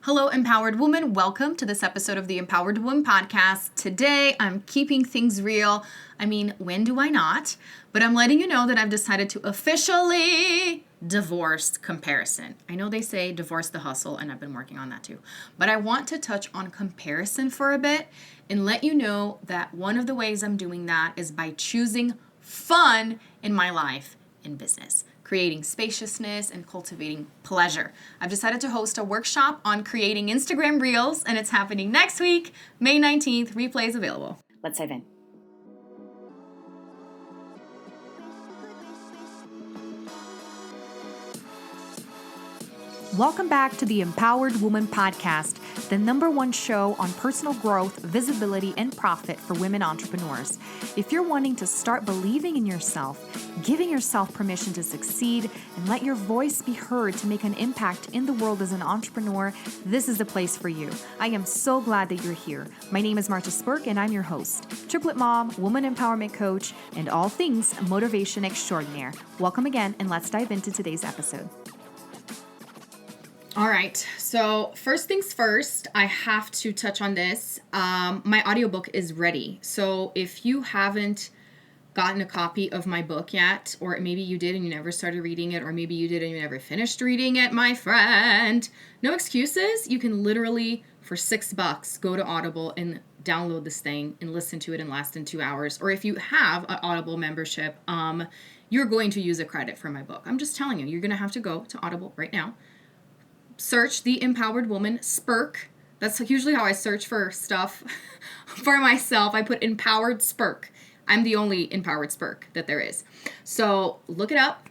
Hello, Empowered Woman. Welcome to this episode of the Empowered Woman podcast. Today, I'm keeping things real. I mean, when do I not? But I'm letting you know that I've decided to officially divorce comparison. I know they say divorce the hustle, and I've been working on that too. But I want to touch on comparison for a bit and let you know that one of the ways I'm doing that is by choosing fun in my life and business, creating spaciousness and cultivating pleasure. I've decided to host a workshop on creating Instagram Reels, and it's happening next week, May 19th. Replays available. Let's dive in. Welcome back to the Empowered Woman podcast, the #1 show on personal growth, visibility, and profit for women entrepreneurs. If you're wanting to start believing in yourself, giving yourself permission to succeed, and let your voice be heard to make an impact in the world as an entrepreneur, this is the place for you. I am so glad that you're here. My name is Marta Spurk, and I'm your host, triplet mom, woman empowerment coach, and all things motivation extraordinaire. Welcome again, and let's dive into today's episode. All right, so first things first, I have to touch on this. My audiobook is ready. So if you haven't gotten a copy of my book yet, or maybe you did and you never started reading it, or maybe you did and you never finished reading it, my friend, no excuses. You can literally, for $6, go to Audible and download this thing and listen to it in less than 2 hours. Or if you have an Audible membership, you're going to use a credit for my book. I'm just telling you, you're going to have to go to Audible right now. Search the Empowered Woman Spurk. That's usually how I search for stuff for myself. I put Empowered Spurk. I'm the only Empowered Spurk that there is. So look it up,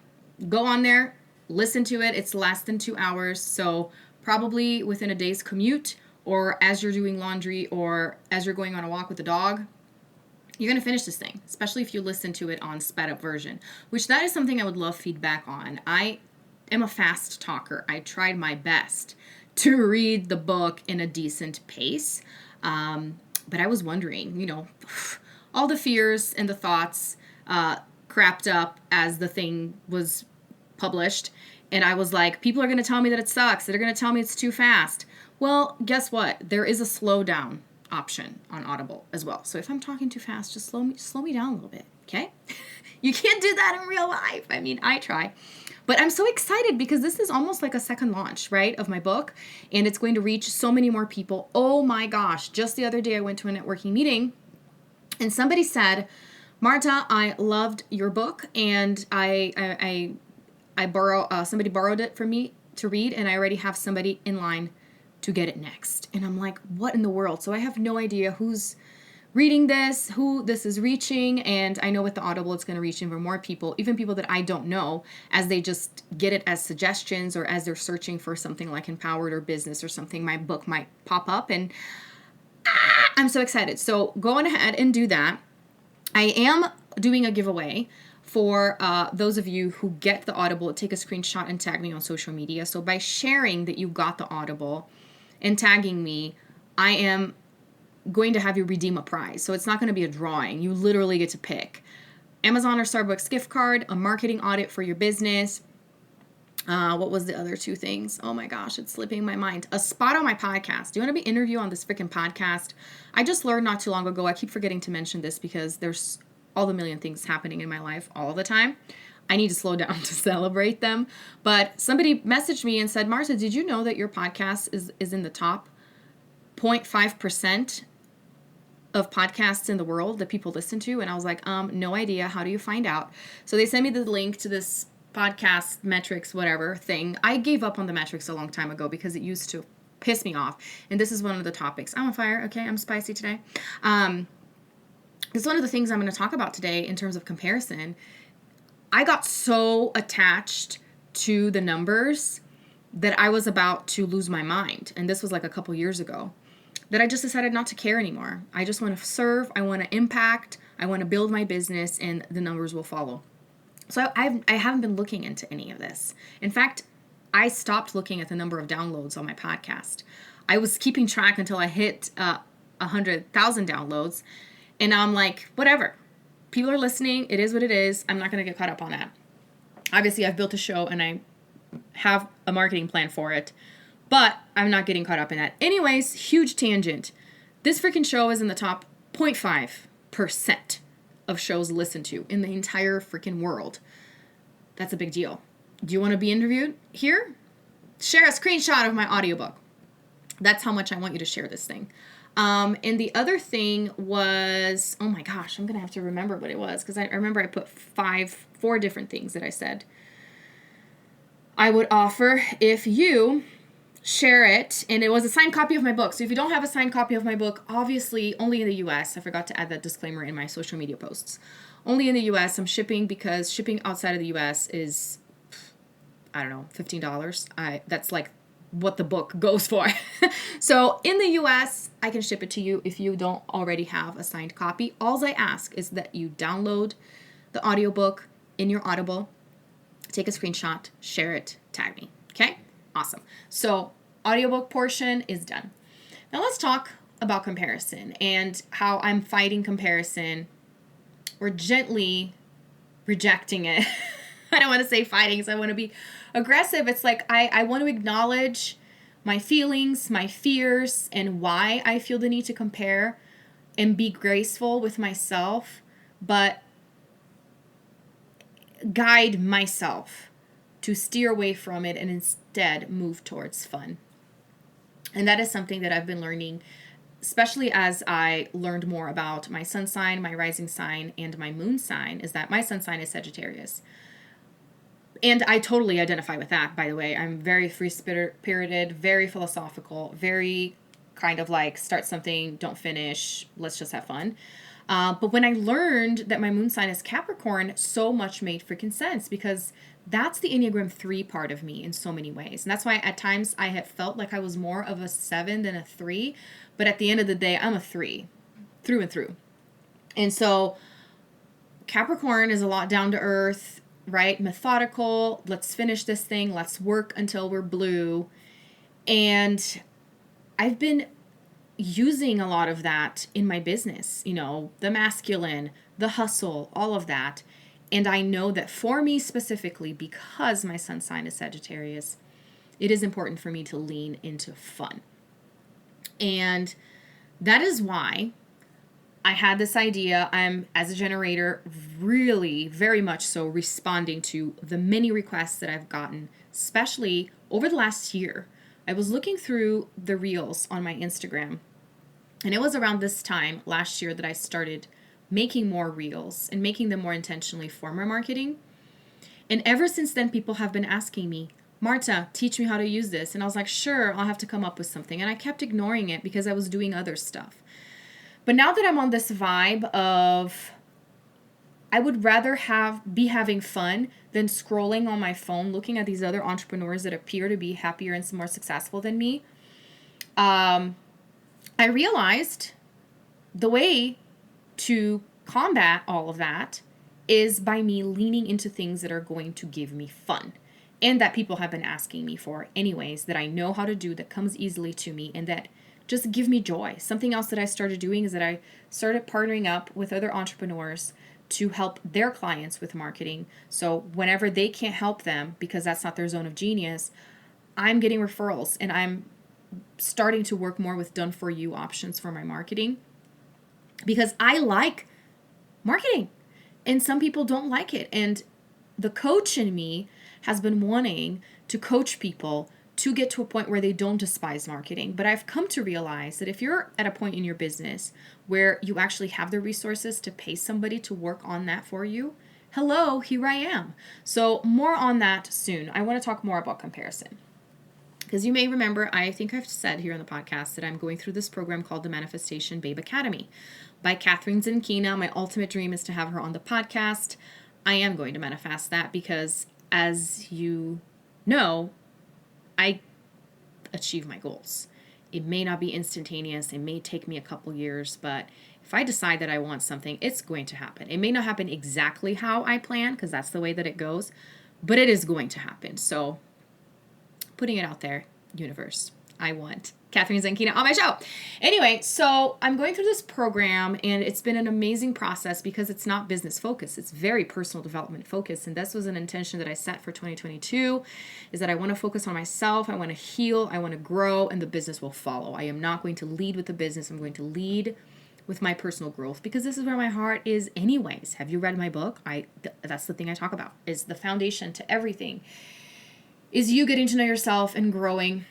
go on there, listen to it. It's less than 2 hours. So probably within a day's commute, or as you're doing laundry, or as you're going on a walk with the dog, you're going to finish this thing, especially if you listen to it on sped up version, which that is something I would love feedback on. I am a fast talker. I tried my best to read the book in a decent pace. But I was wondering, all the fears and the thoughts crapped up as the thing was published. And I was like, people are going to tell me that it sucks. They're going to tell me it's too fast. Well, guess what? There is a slow down option on Audible as well. So if I'm talking too fast, just slow me down a little bit, okay? You can't do that in real life. I mean, I try. But I'm so excited because this is almost like a second launch, right, of my book. And it's going to reach so many more people. Oh my gosh. Just the other day, I went to a networking meeting and somebody said, Marta, I loved your book. And somebody borrowed it from me to read. And I already have somebody in line to get it next. And I'm like, what in the world? So I have no idea who's reading this, who this is reaching, and I know with the Audible it's going to reach even more people, even people that I don't know, as they just get it as suggestions or as they're searching for something like empowered or business or something, my book might pop up, and I'm so excited. So go on ahead and do that. I am doing a giveaway for those of you who get the Audible. Take a screenshot and tag me on social media. So by sharing that you got the Audible and tagging me, I am going to have you redeem a prize. So it's not going to be a drawing. You literally get to pick Amazon or Starbucks gift card, a marketing audit for your business. What was the other two things? Oh my gosh, it's slipping my mind. A spot on my podcast. Do you want to be interviewed on this freaking podcast? I just learned not too long ago. I keep forgetting to mention this because there's all the million things happening in my life all the time. I need to slow down to celebrate them. But somebody messaged me and said, Marta, did you know that your podcast is in the top 0.5% of podcasts in the world that people listen to? And I was like, no idea. How do you find out? So they sent me the link to this podcast metrics, whatever thing. I gave up on the metrics a long time ago because it used to piss me off. And this is one of the topics. I'm on fire. Okay. I'm spicy today. This is one of the things I'm going to talk about today in terms of comparison. I got so attached to the numbers that I was about to lose my mind. And this was like a couple years ago, that I just decided not to care anymore. I just want to serve. I want to impact. I want to build my business, and the numbers will follow. So I haven't been looking into any of this. In fact, I stopped looking at the number of downloads on my podcast. I was keeping track until I hit 100,000 downloads. And now I'm like, whatever. People are listening. It is what it is. I'm not going to get caught up on that. Obviously, I've built a show and I have a marketing plan for it. But I'm not getting caught up in that. Anyways, huge tangent. This freaking show is in the top 0.5% of shows listened to in the entire freaking world. That's a big deal. Do you want to be interviewed here? Share a screenshot of my audiobook. That's how much I want you to share this thing. And the other thing was, oh my gosh, I'm going to have to remember what it was, because I remember I put 4 different things that I said I would offer if you share it. And it was a signed copy of my book. So if you don't have a signed copy of my book, obviously only in the US. I forgot to add that disclaimer in my social media posts. Only in the US. I'm shipping, because shipping outside of the US is, I don't know, $15. That's like what the book goes for. So in the US, I can ship it to you if you don't already have a signed copy. All I ask is that you download the audiobook in your Audible, take a screenshot, share it, tag me. Okay? Awesome. So audiobook portion is done. Now let's talk about comparison and how I'm fighting comparison or gently rejecting it. I don't want to say fighting, because I want to be aggressive. It's like I want to acknowledge my feelings, my fears, and why I feel the need to compare, and be graceful with myself, but guide myself to steer away from it and instead move towards fun. And that is something that I've been learning, especially as I learned more about my sun sign, my rising sign, and my moon sign, is that my sun sign is Sagittarius. And I totally identify with that, by the way. I'm very free-spirited, very philosophical, very kind of like start something, don't finish, let's just have fun. But when I learned that my moon sign is Capricorn, so much made freaking sense, because that's the Enneagram 3 part of me in so many ways. And that's why at times I have felt like I was more of a 7 than a 3. But at the end of the day, I'm a 3 through and through. And so Capricorn is a lot down to earth, right? Methodical. Let's finish this thing. Let's work until we're blue. And I've been using a lot of that in my business, the masculine, the hustle, all of that. And I know that for me specifically, because my sun sign is Sagittarius, it is important for me to lean into fun. And that is why I had this idea. I'm, as a generator, really very much so responding to the many requests that I've gotten, especially over the last year. I was looking through the reels on my Instagram, and it was around this time last year that I started making more reels and making them more intentionally for my marketing. And ever since then, people have been asking me, Marta, teach me how to use this. And I was like, sure, I'll have to come up with something. And I kept ignoring it because I was doing other stuff. But now that I'm on this vibe of, I would rather be having fun than scrolling on my phone, looking at these other entrepreneurs that appear to be happier and more successful than me. I realized the way to combat all of that is by me leaning into things that are going to give me fun, and that people have been asking me for anyways, that I know how to do, that comes easily to me, and that just give me joy. Something else that I started doing is that I started partnering up with other entrepreneurs to help their clients with marketing. So whenever they can't help them because that's not their zone of genius, I'm getting referrals, and I'm starting to work more with done for you options for my marketing, because I like marketing and some people don't like it. And the coach in me has been wanting to coach people to get to a point where they don't despise marketing. But I've come to realize that if you're at a point in your business where you actually have the resources to pay somebody to work on that for you, hello, here I am. So more on that soon. I want to talk more about comparison. Because you may remember, I think I've said here on the podcast that I'm going through this program called the Manifestation Babe Academy by Catherine Zinkina. My ultimate dream is to have her on the podcast. I am going to manifest that because, as you know, I achieve my goals. It may not be instantaneous. It may take me a couple years, but if I decide that I want something, it's going to happen. It may not happen exactly how I plan, because that's the way that it goes, but it is going to happen. So putting it out there, universe, I want Catherine Zankina on my show. Anyway, so I'm going through this program, and it's been an amazing process because it's not business focused. It's very personal development focused. And this was an intention that I set for 2022, is that I want to focus on myself. I want to heal. I want to grow, and the business will follow. I am not going to lead with the business. I'm going to lead with my personal growth because this is where my heart is anyways. Have you read my book? That's the thing I talk about, is the foundation to everything is you getting to know yourself and growing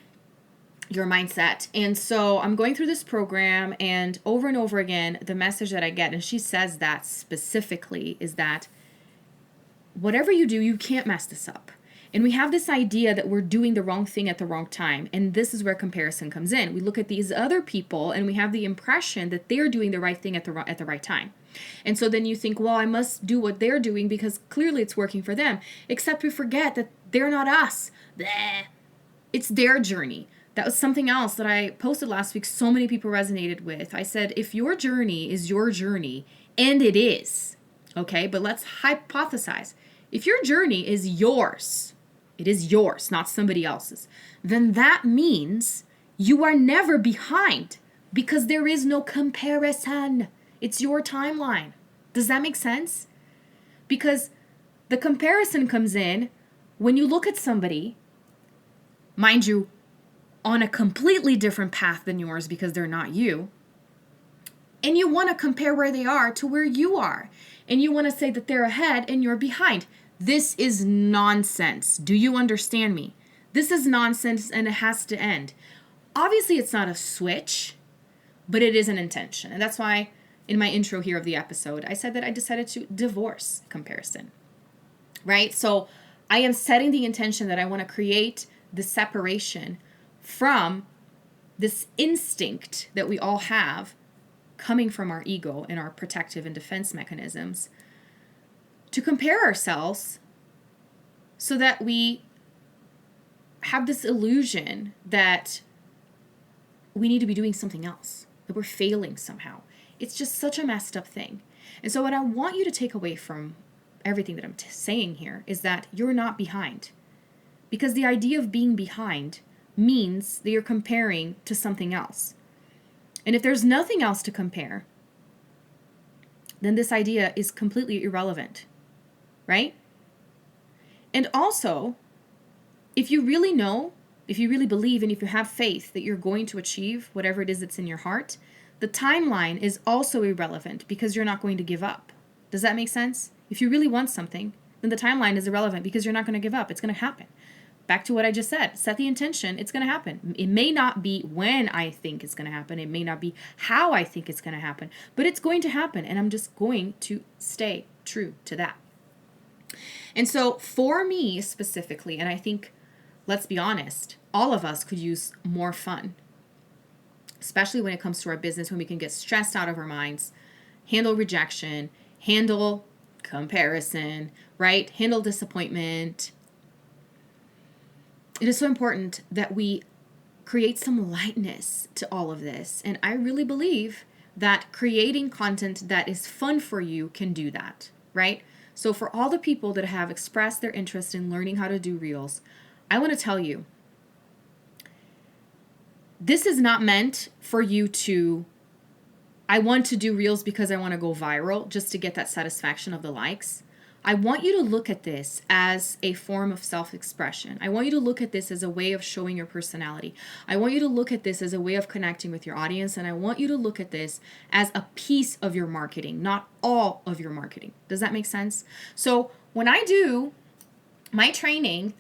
your mindset. And so I'm going through this program, and over again, the message that I get, and she says that specifically, is that whatever you do, you can't mess this up. And we have this idea that we're doing the wrong thing at the wrong time. And this is where comparison comes in. We look at these other people and we have the impression that they're doing the right thing at the right time. And so then you think, well, I must do what they're doing because clearly it's working for them. Except we forget that they're not us. Bleh. It's their journey. That was something else that I posted last week. So many people resonated with. I said, if your journey is your journey, and it is, okay, but let's hypothesize. If your journey is yours, it is yours, not somebody else's, then that means you are never behind because there is no comparison. It's your timeline. Does that make sense? Because the comparison comes in when you look at somebody, mind you, on a completely different path than yours because they're not you, and you want to compare where they are to where you are, and you want to say that they're ahead and you're behind. This is nonsense. Do you understand me? This is nonsense, and it has to end. Obviously, it's not a switch, but it is an intention. And that's why in my intro here of the episode, I said that I decided to divorce comparison, right? So I am setting the intention that I want to create the separation from this instinct that we all have coming from our ego and our protective and defense mechanisms to compare ourselves so that we have this illusion that we need to be doing something else, that we're failing somehow. It's just such a messed up thing. And so what I want you to take away from everything that I'm saying here is that you're not behind. Because the idea of being behind means that you're comparing to something else. And if there's nothing else to compare, then this idea is completely irrelevant, right? And also, if you really know, if you really believe, and if you have faith that you're going to achieve whatever it is that's in your heart, the timeline is also irrelevant because you're not going to give up. Does that make sense? If you really want something, then the timeline is irrelevant because you're not going to give up. It's going to happen. Back to what I just said, set the intention, it's going to happen. It may not be when I think it's going to happen. It may not be how I think it's going to happen, but it's going to happen. And I'm just going to stay true to that. And so for me specifically, and I think, let's be honest, all of us could use more fun, especially when it comes to our business, when we can get stressed out of our minds, handle rejection, handle comparison, right? Handle disappointment. It is so important that we create some lightness to all of this. And I really believe that creating content that is fun for you can do that, right? So for all the people that have expressed their interest in learning how to do reels, I want to tell you, this is not meant for you to, I want to do reels because I want to go viral just to get that satisfaction of the likes. I want you to look at this as a form of self-expression. I want you to look at this as a way of showing your personality. I want you to look at this as a way of connecting with your audience. And I want you to look at this as a piece of your marketing, not all of your marketing. Does that make sense? So when I do my training,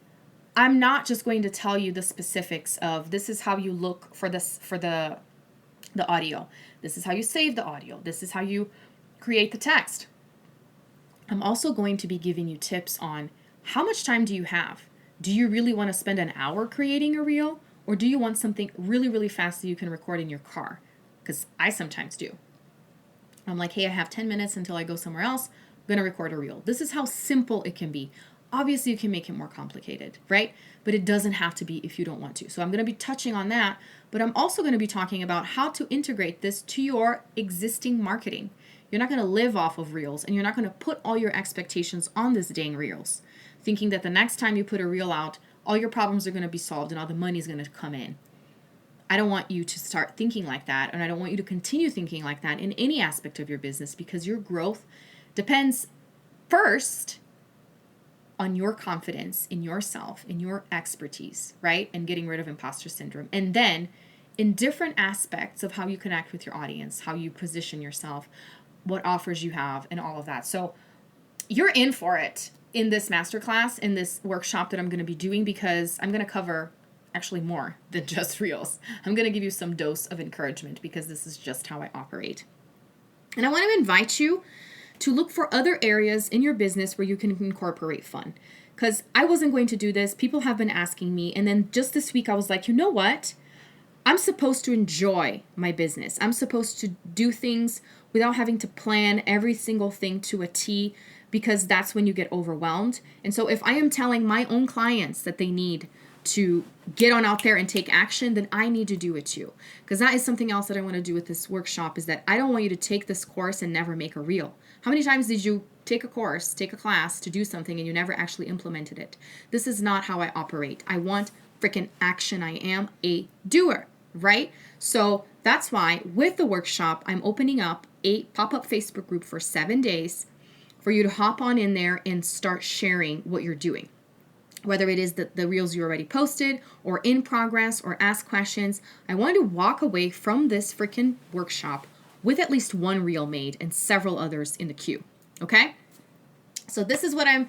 I'm not just going to tell you the specifics of this is how you look for this, for the audio. This is how you save the audio. This is how you create the text. I'm also going to be giving you tips on how much time do you have? Do you really want to spend an hour creating a reel? Or do you want something really, really fast that you can record in your car? Because I sometimes do. I'm like, hey, I have 10 minutes until I go somewhere else. I'm going to record a reel. This is how simple it can be. Obviously, you can make it more complicated, right? But it doesn't have to be if you don't want to. So I'm going to be touching on that. But I'm also going to be talking about how to integrate this to your existing marketing. You're not going to live off of reels, and you're not going to put all your expectations on this dang reels, thinking that the next time you put a reel out, all your problems are going to be solved and all the money is going to come in. I don't want you to start thinking like that, and I don't want you to continue thinking like that in any aspect of your business, because your growth depends first on your confidence in yourself, in your expertise, right? And getting rid of imposter syndrome. And then in different aspects of how you connect with your audience, how you position yourself, what offers you have, and all of that. So you're in for it in this masterclass, in this workshop that I'm going to be doing, because I'm going to cover actually more than just reels. I'm going to give you some dose of encouragement, because this is just how I operate. And I want to invite you to look for other areas in your business where you can incorporate fun. Because I wasn't going to do this. People have been asking me. And then just this week, I was like, you know what? I'm supposed to enjoy my business. I'm supposed to do things without having to plan every single thing to a T, because that's when you get overwhelmed. And so if I am telling my own clients that they need to get on out there and take action, then I need to do it too. Because that is something else that I want to do with this workshop, is that I don't want you to take this course and never make a reel. How many times did you take a course, take a class to do something and you never actually implemented it? This is not how I operate. I want freaking action. I am a doer, right? So that's why with the workshop, I'm opening up a pop-up Facebook group for 7 days for you to hop on in there and start sharing what you're doing. Whether it is the reels you already posted or in progress or ask questions, I want to walk away from this freaking workshop with at least one reel made and several others in the queue. Okay? So this is what I'm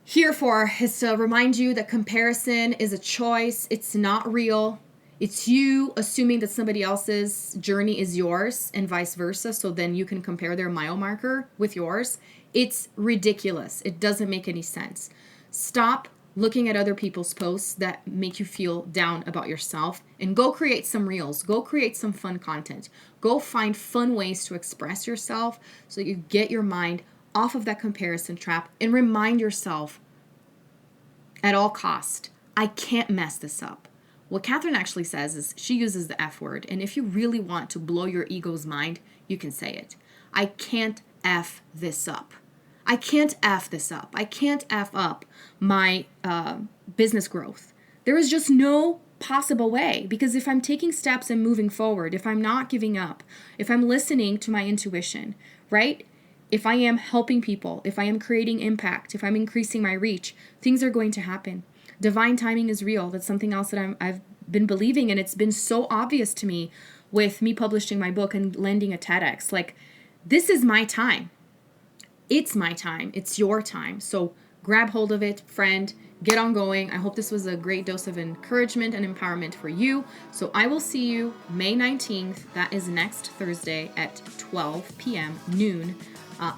here for, is to remind you that comparison is a choice. It's not real. It's you assuming that somebody else's journey is yours and vice versa, so then you can compare their mile marker with yours. It's ridiculous. It doesn't make any sense. Stop looking at other people's posts that make you feel down about yourself, and go create some reels. Go create some fun content. Go find fun ways to express yourself so you get your mind off of that comparison trap, and remind yourself at all cost, I can't mess this up. What Catherine actually says is, she uses the F word, and if you really want to blow your ego's mind, you can say it. I can't F this up. I can't F this up. I can't F up my business growth. There is just no possible way, because if I'm taking steps and moving forward, if I'm not giving up, if I'm listening to my intuition, right? If I am helping people, if I am creating impact, if I'm increasing my reach, things are going to happen. Divine timing is real. That's something else that I've been believing, and it's been so obvious to me with me publishing my book and landing a TEDx. Like, this is my time. It's my time. It's your time. So grab hold of it, friend. Get on going. I hope this was a great dose of encouragement and empowerment for you. So I will see you May 19th. That is next Thursday at 12 p.m. noon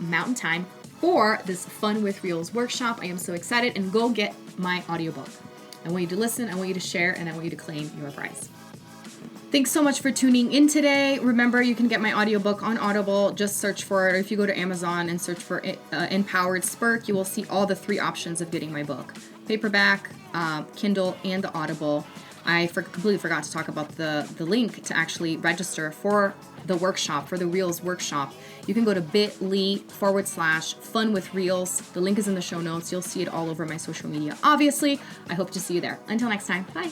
Mountain Time for this Fun with Reels workshop. I am so excited. And go get my audiobook. I want you to listen. I want you to share. And I want you to claim your prize. Thanks so much for tuning in today. Remember, you can get my audiobook on Audible. Just search for it. Or if you go to Amazon and search for Empowered Spark, you will see all the 3 options of getting my book. Paperback, Kindle, and the Audible. I completely forgot to talk about the link to actually register for the workshop, for the Reels workshop. You can go to bit.ly/fun with Reels. The link is in the show notes. You'll see it all over my social media. Obviously, I hope to see you there. Until next time, bye.